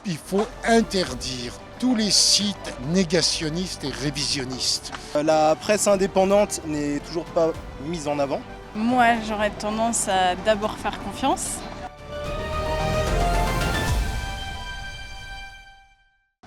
Il faut interdire tous les sites négationnistes et révisionnistes. La presse indépendante n'est toujours pas mise en avant. Moi, j'aurais tendance à d'abord faire confiance.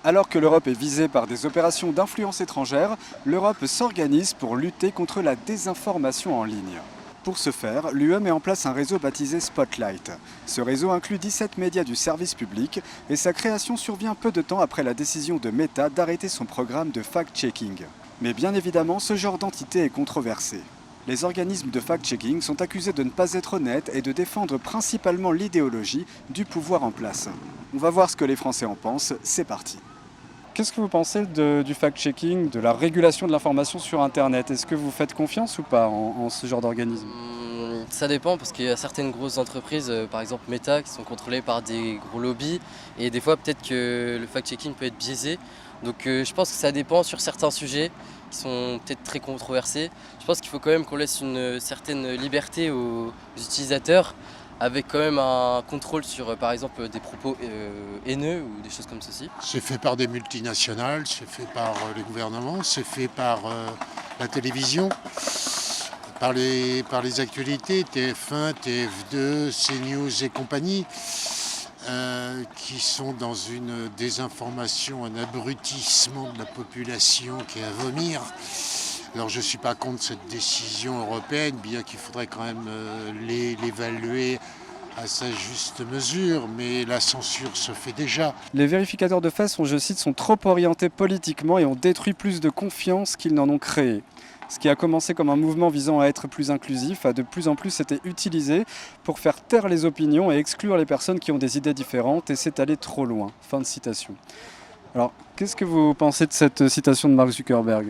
Alors que l'Europe est visée par des opérations d'influence étrangère, l'Europe s'organise pour lutter contre la désinformation en ligne. Pour ce faire, l'UE met en place un réseau baptisé Spotlight. Ce réseau inclut 17 médias du service public et sa création survient peu de temps après la décision de Meta d'arrêter son programme de fact-checking. Mais bien évidemment, ce genre d'entité est controversé. Les organismes de fact-checking sont accusés de ne pas être honnêtes et de défendre principalement l'idéologie du pouvoir en place. On va voir ce que les Français en pensent, c'est parti. Qu'est-ce que vous pensez du fact-checking, de la régulation de l'information sur Internet? Est-ce que vous faites confiance ou pas en ce genre d'organisme? Ça dépend parce qu'il y a certaines grosses entreprises, par exemple Meta, qui sont contrôlées par des gros lobbies et des fois peut-être que le fact-checking peut être biaisé. Donc je pense que ça dépend sur certains sujets qui sont peut-être très controversés. Je pense qu'il faut quand même qu'on laisse une certaine liberté aux utilisateurs avec quand même un contrôle sur par exemple des propos haineux ou des choses comme ceci. C'est fait par des multinationales, c'est fait par les gouvernements, c'est fait par la télévision, par les actualités, TF1, TF2, CNews et compagnie, qui sont dans une désinformation, un abrutissement de la population qui est à vomir. Alors je ne suis pas contre cette décision européenne, bien qu'il faudrait quand même l'évaluer à sa juste mesure, mais la censure se fait déjà. Les vérificateurs de faits je cite, sont trop orientés politiquement et ont détruit plus de confiance qu'ils n'en ont créé. Ce qui a commencé comme un mouvement visant à être plus inclusif a de plus en plus été utilisé pour faire taire les opinions et exclure les personnes qui ont des idées différentes et c'est allé trop loin. Fin de citation. Alors, qu'est-ce que vous pensez de cette citation de Mark Zuckerberg ?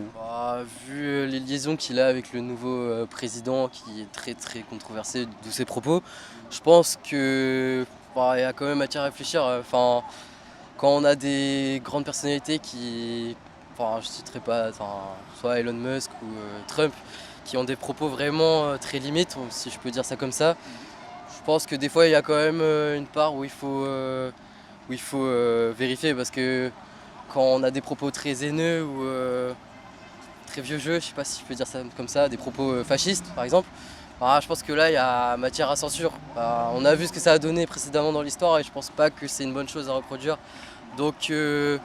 Vu les liaisons qu'il a avec le nouveau président qui est très très controversé de ses propos, je pense que il y a quand même matière à réfléchir. Quand on a des grandes personnalités qui, je citerai pas, soit Elon Musk ou Trump, qui ont des propos vraiment très limites, si je peux dire ça comme ça, je pense que des fois il y a quand même une part où il faut vérifier parce que quand on a des propos très haineux ou très vieux jeu, je sais pas si je peux dire ça comme ça, des propos fascistes par exemple, je pense que là il y a matière à censure. On a vu ce que ça a donné précédemment dans l'histoire et je pense pas que c'est une bonne chose à reproduire. Donc je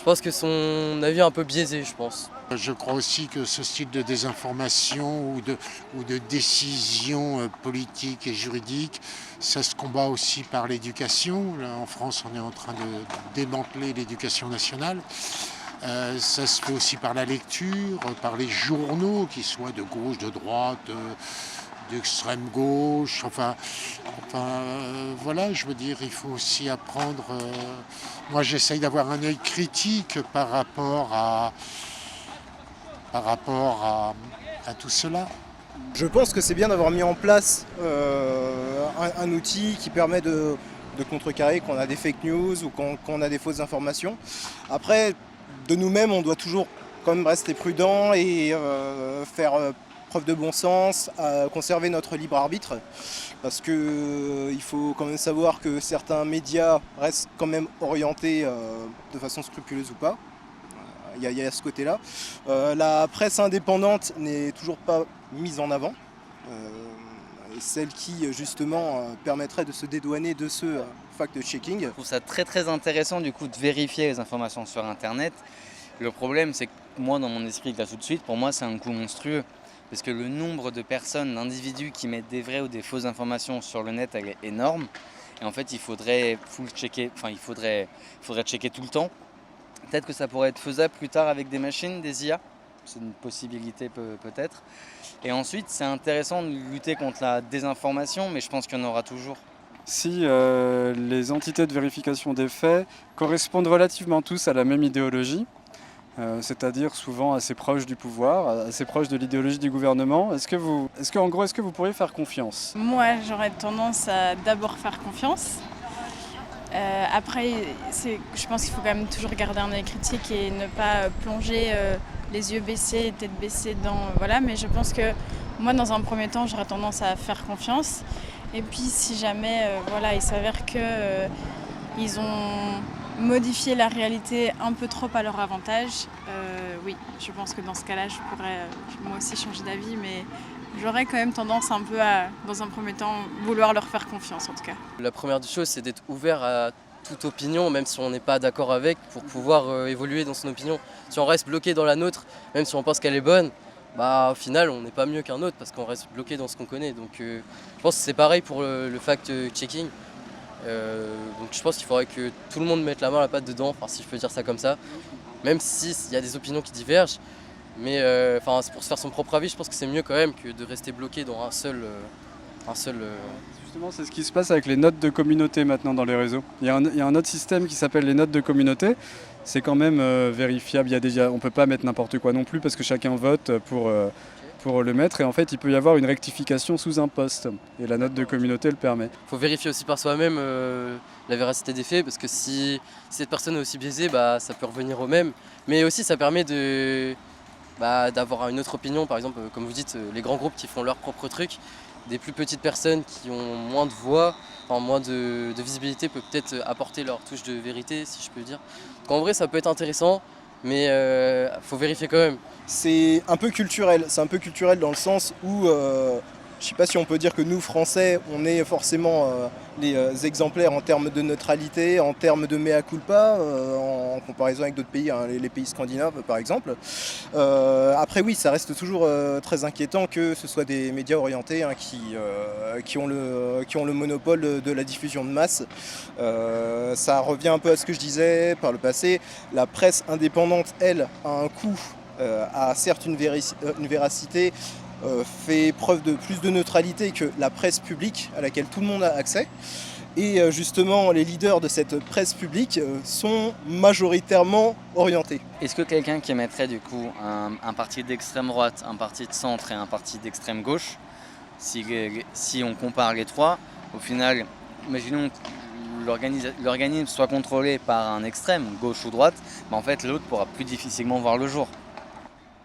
pense que son avis est un peu biaisé, je pense. Je crois aussi que ce style de désinformation ou de décision politique et juridique, ça se combat aussi par l'éducation. Là, en France, on est en train de démanteler l'éducation nationale. Ça se fait aussi par la lecture, par les journaux, qu'ils soient de gauche, de droite, d'extrême gauche. Voilà, je veux dire, il faut aussi apprendre. Moi, j'essaye d'avoir un œil critique par rapport à tout cela. Je pense que c'est bien d'avoir mis en place un outil qui permet de contrecarrer quand on a des fake news ou quand on a des fausses informations. Après, de nous-mêmes, on doit toujours quand même rester prudent et faire preuve de bon sens, conserver notre libre arbitre. Parce qu'il faut quand même savoir que certains médias restent quand même orientés de façon scrupuleuse ou pas. Il y a ce côté-là. La presse indépendante n'est toujours pas mise en avant. Celle qui, justement, permettrait de se dédouaner de ce fact-checking. Je trouve ça très très intéressant du coup de vérifier les informations sur Internet. Le problème, c'est que moi, dans mon esprit, là tout de suite, pour moi, c'est un coût monstrueux. Parce que le nombre de personnes, d'individus qui mettent des vraies ou des fausses informations sur le net est énorme. Et en fait, il faudrait checker tout le temps. Peut-être que ça pourrait être faisable plus tard avec des machines, des IA. C'est une possibilité peut-être. Et ensuite, c'est intéressant de lutter contre la désinformation, mais je pense qu'il y en aura toujours. Si les entités de vérification des faits correspondent relativement tous à la même idéologie, c'est-à-dire souvent assez proches du pouvoir, assez proches de l'idéologie du gouvernement, est-ce que vous pourriez faire confiance? Moi, j'aurais tendance à d'abord faire confiance. Après, je pense qu'il faut quand même toujours garder un œil critique et ne pas plonger les yeux baissés et tête baissée dans... Voilà, mais je pense que moi, dans un premier temps, j'aurais tendance à faire confiance. Et puis, si jamais il s'avère qu'ils ont modifier la réalité un peu trop à leur avantage, oui, je pense que dans ce cas-là, je pourrais moi aussi changer d'avis, mais j'aurais quand même tendance un peu à, dans un premier temps, vouloir leur faire confiance en tout cas. La première des choses, c'est d'être ouvert à toute opinion, même si on n'est pas d'accord avec, pour pouvoir évoluer dans son opinion. Si on reste bloqué dans la nôtre, même si on pense qu'elle est bonne, bah, au final, on n'est pas mieux qu'un autre parce qu'on reste bloqué dans ce qu'on connaît. Donc je pense que c'est pareil pour le fact-checking. Donc je pense qu'il faudrait que tout le monde mette la main à la pâte dedans, enfin, si je peux dire ça comme ça, même s'il y a des opinions qui divergent. Mais c'est pour se faire son propre avis, je pense que c'est mieux quand même que de rester bloqué dans un seul. Justement, c'est ce qui se passe avec les notes de communauté maintenant dans les réseaux. Il y a un autre système qui s'appelle les notes de communauté. C'est quand même vérifiable. On ne peut pas mettre n'importe quoi non plus parce que chacun vote pour le mettre. Et en fait, il peut y avoir une rectification sous un post. Et la note de communauté le permet. Il faut vérifier aussi par soi-même la véracité des faits parce que si cette personne est aussi biaisée, bah, ça peut revenir au même. Mais aussi, ça permet d'avoir une autre opinion. Par exemple, comme vous dites, les grands groupes qui font leur propre truc. Des plus petites personnes qui ont moins de voix, moins de visibilité peuvent peut-être apporter leur touche de vérité, si je peux dire. Donc en vrai, ça peut être intéressant, mais faut vérifier quand même. C'est un peu culturel. C'est un peu culturel dans le sens où, je ne sais pas si on peut dire que nous, Français, on est forcément les exemplaires en termes de neutralité, en termes de mea culpa, en comparaison avec d'autres pays, hein, les pays scandinaves par exemple. Après oui, ça reste toujours très inquiétant que ce soit des médias orientés hein, qui ont le monopole de la diffusion de masse. Ça revient un peu à ce que je disais par le passé. La presse indépendante, elle, a un coût, a certes une véracité, fait preuve de plus de neutralité que la presse publique à laquelle tout le monde a accès. Et justement, les leaders de cette presse publique sont majoritairement orientés. Est-ce que quelqu'un qui émettrait du coup un parti d'extrême droite, un parti de centre et un parti d'extrême gauche, si on compare les trois, au final, imaginons que l'organisme soit contrôlé par un extrême, gauche ou droite, en fait l'autre pourra plus difficilement voir le jour.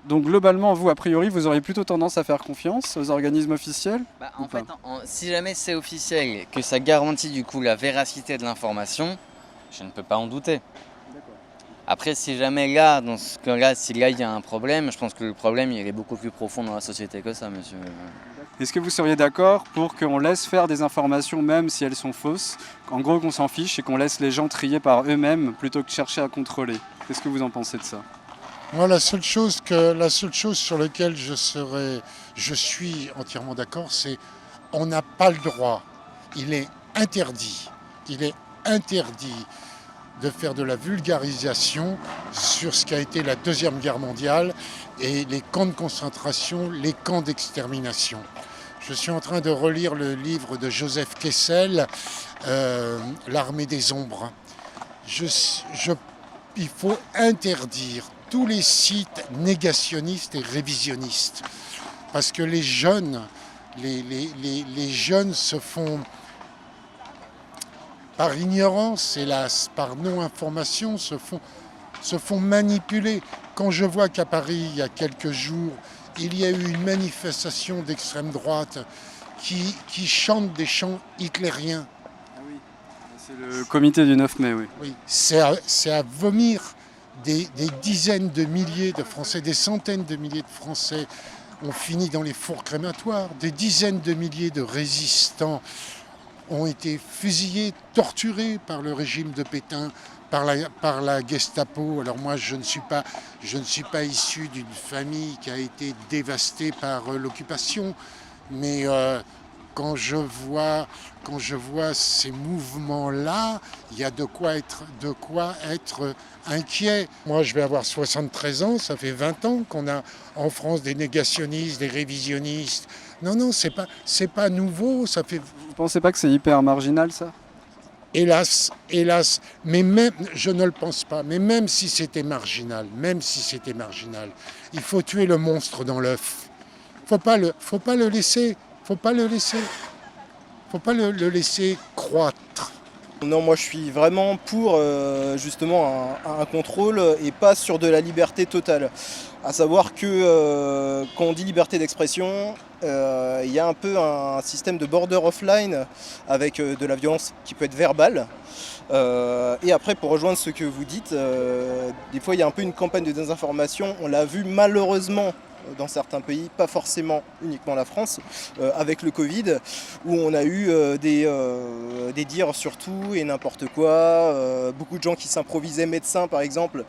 Donc globalement, vous, a priori, vous auriez plutôt tendance à faire confiance aux organismes officiels En fait, si jamais c'est officiel, que ça garantit du coup la véracité de l'information, je ne peux pas en douter. Après, si jamais là, dans ce cas-là, si là il y a un problème, je pense que le problème il est beaucoup plus profond dans la société que ça, monsieur. Est-ce que vous seriez d'accord pour qu'on laisse faire des informations même si elles sont fausses, en gros qu'on s'en fiche et qu'on laisse les gens trier par eux-mêmes plutôt que de chercher à contrôler? Qu'est-ce que vous en pensez de ça? Moi, la seule chose sur laquelle je suis entièrement d'accord, c'est on n'a pas le droit. Il est interdit de faire de la vulgarisation sur ce qu'a été la Deuxième Guerre mondiale et les camps de concentration, les camps d'extermination. Je suis en train de relire le livre de Joseph Kessel, L'Armée des Ombres. Il faut interdire tous les sites négationnistes et révisionnistes. Parce que les jeunes se font, par ignorance, hélas, par non-information, se font manipuler. Quand je vois qu'à Paris, il y a quelques jours, il y a eu une manifestation d'extrême droite qui chante des chants hitlériens. Ah oui, c'est le comité du 9 mai, oui. Oui, c'est à vomir. Des dizaines de milliers de Français, des centaines de milliers de Français ont fini dans les fours crématoires. Des dizaines de milliers de résistants ont été fusillés, torturés par le régime de Pétain, par la Gestapo. Alors moi, je ne suis pas issu d'une famille qui a été dévastée par l'occupation, mais quand je vois ces mouvements-là, il y a de quoi être inquiet. Moi, je vais avoir 73 ans, ça fait 20 ans qu'on a en France des négationnistes, des révisionnistes. Non, c'est pas nouveau, ça fait... Vous pensez pas que c'est hyper marginal, ça ? Hélas, mais même, je ne le pense pas, mais même si c'était marginal, il faut tuer le monstre dans l'œuf. Faut pas le laisser croître. Non, moi je suis vraiment pour justement un contrôle et pas sur de la liberté totale. À savoir que quand on dit liberté d'expression, il y a un peu un système de border offline avec de la violence qui peut être verbale. Et après, pour rejoindre ce que vous dites, des fois il y a un peu une campagne de désinformation. On l'a vu malheureusement dans certains pays, pas forcément uniquement la France, avec le Covid, où on a eu des dires sur tout et n'importe quoi, beaucoup de gens qui s'improvisaient médecins par exemple,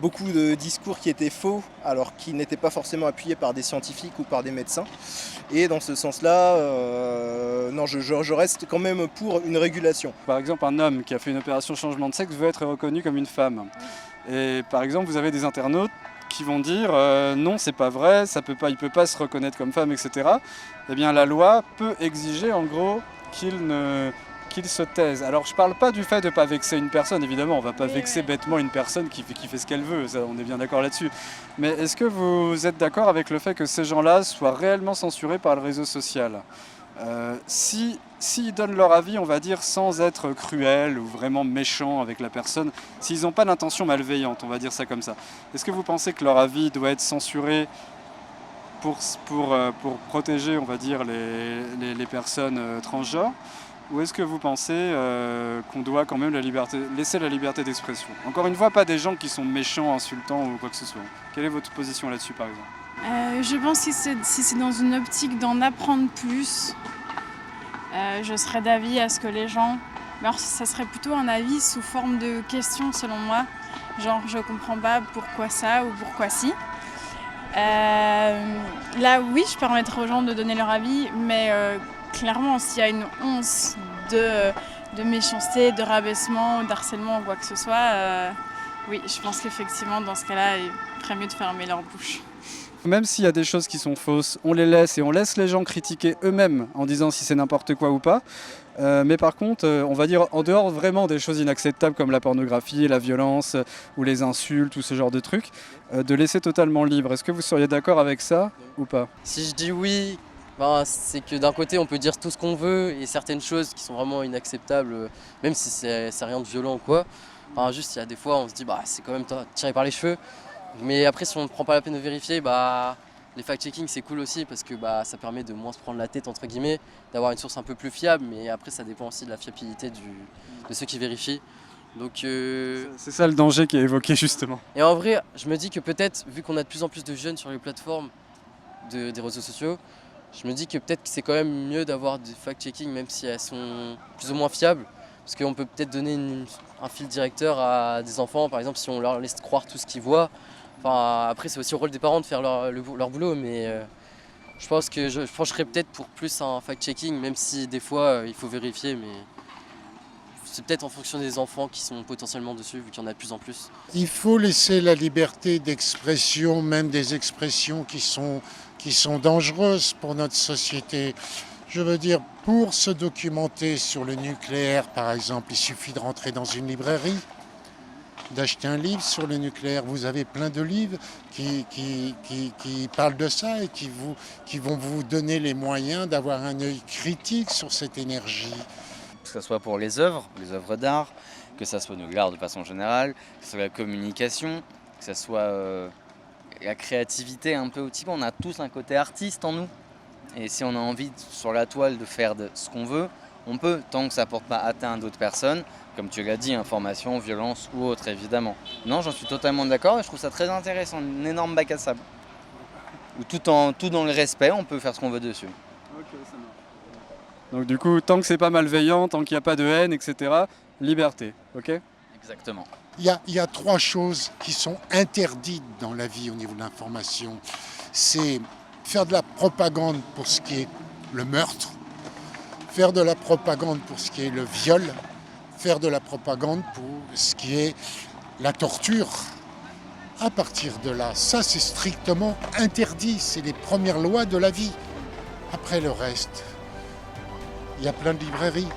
beaucoup de discours qui étaient faux, alors qu'ils n'étaient pas forcément appuyés par des scientifiques ou par des médecins. Et dans ce sens-là, non, je reste quand même pour une régulation. Par exemple, un homme qui a fait une opération changement de sexe veut être reconnu comme une femme. Et par exemple, vous avez des internautes qui vont dire non, c'est pas vrai, il peut pas se reconnaître comme femme, etc. Eh bien, la loi peut exiger en gros qu'il se taise. Alors, je parle pas du fait de ne pas vexer une personne, évidemment, on va pas vexer bêtement une personne qui fait ce qu'elle veut, ça, on est bien d'accord là-dessus. Mais est-ce que vous êtes d'accord avec le fait que ces gens-là soient réellement censurés par le réseau social ? S'ils donnent leur avis, on va dire, sans être cruels ou vraiment méchants avec la personne, s'ils n'ont pas d'intention malveillante, on va dire ça comme ça, est-ce que vous pensez que leur avis doit être censuré pour protéger, on va dire, les personnes transgenres ? Ou est-ce que vous pensez qu'on doit quand même laisser la liberté d'expression ? Encore une fois, pas des gens qui sont méchants, insultants ou quoi que ce soit. Quelle est votre position là-dessus, par exemple ? Je pense que si c'est dans une optique d'en apprendre plus, je serais d'avis à ce que les gens... Alors ça serait plutôt un avis sous forme de questions selon moi. Genre je comprends pas pourquoi ça ou pourquoi si. Là oui, je permettrai aux gens de donner leur avis, mais clairement s'il y a une once de méchanceté, de rabaissement, d'harcèlement ou quoi que ce soit, oui, je pense qu'effectivement dans ce cas-là, il ferait mieux de fermer leur bouche. Même s'il y a des choses qui sont fausses, on les laisse et on laisse les gens critiquer eux-mêmes en disant si c'est n'importe quoi ou pas. Mais par contre, on va dire en dehors vraiment des choses inacceptables comme la pornographie, la violence ou les insultes ou ce genre de trucs, de laisser totalement libre. Est-ce que vous seriez d'accord avec ça ou pas ? Si je dis oui, c'est que d'un côté on peut dire tout ce qu'on veut et certaines choses qui sont vraiment inacceptables, même si c'est rien de violent ou quoi. Juste il y a des fois on se dit c'est quand même tiré par les cheveux. Mais après si on ne prend pas la peine de vérifier, les fact-checking c'est cool aussi parce que ça permet de moins se prendre la tête entre guillemets, d'avoir une source un peu plus fiable, mais après ça dépend aussi de la fiabilité de ceux qui vérifient. Donc, c'est ça le danger qui est évoqué justement. Et en vrai, je me dis que peut-être, vu qu'on a de plus en plus de jeunes sur les plateformes des réseaux sociaux, je me dis que peut-être que c'est quand même mieux d'avoir des fact-checking même si elles sont plus ou moins fiables. Parce qu'on peut peut-être donner un fil directeur à des enfants, par exemple si on leur laisse croire tout ce qu'ils voient. Après c'est aussi au rôle des parents de faire leur boulot, mais je pense que je pencherais peut-être pour plus un fact-checking, même si des fois il faut vérifier, mais c'est peut-être en fonction des enfants qui sont potentiellement dessus, vu qu'il y en a de plus en plus. Il faut laisser la liberté d'expression, même des expressions qui sont dangereuses pour notre société. Je veux dire, pour se documenter sur le nucléaire, par exemple, il suffit de rentrer dans une librairie, d'acheter un livre sur le nucléaire. Vous avez plein de livres qui parlent de ça et qui vont vous donner les moyens d'avoir un œil critique sur cette énergie. Que ce soit pour les œuvres d'art, que ce soit de l'art de façon générale, que ce soit la communication, que ce soit la créativité un peu aussi. On a tous un côté artiste en nous. Et si on a envie sur la toile de faire ce qu'on veut, on peut, tant que ça ne porte pas atteinte à d'autres personnes, comme tu l'as dit, information, violence ou autre évidemment. Non, j'en suis totalement d'accord et je trouve ça très intéressant, une énorme bac à sable. Où tout dans le respect, on peut faire ce qu'on veut dessus. Ok, ça marche. Donc du coup, tant que c'est pas malveillant, tant qu'il n'y a pas de haine, etc., liberté, ok ? Exactement. Il y a 3 choses qui sont interdites dans la vie au niveau de l'information. C'est faire de la propagande pour ce qui est le meurtre, faire de la propagande pour ce qui est le viol, faire de la propagande pour ce qui est la torture. À partir de là, ça c'est strictement interdit, c'est les premières lois de la vie. Après le reste, il y a plein de librairies.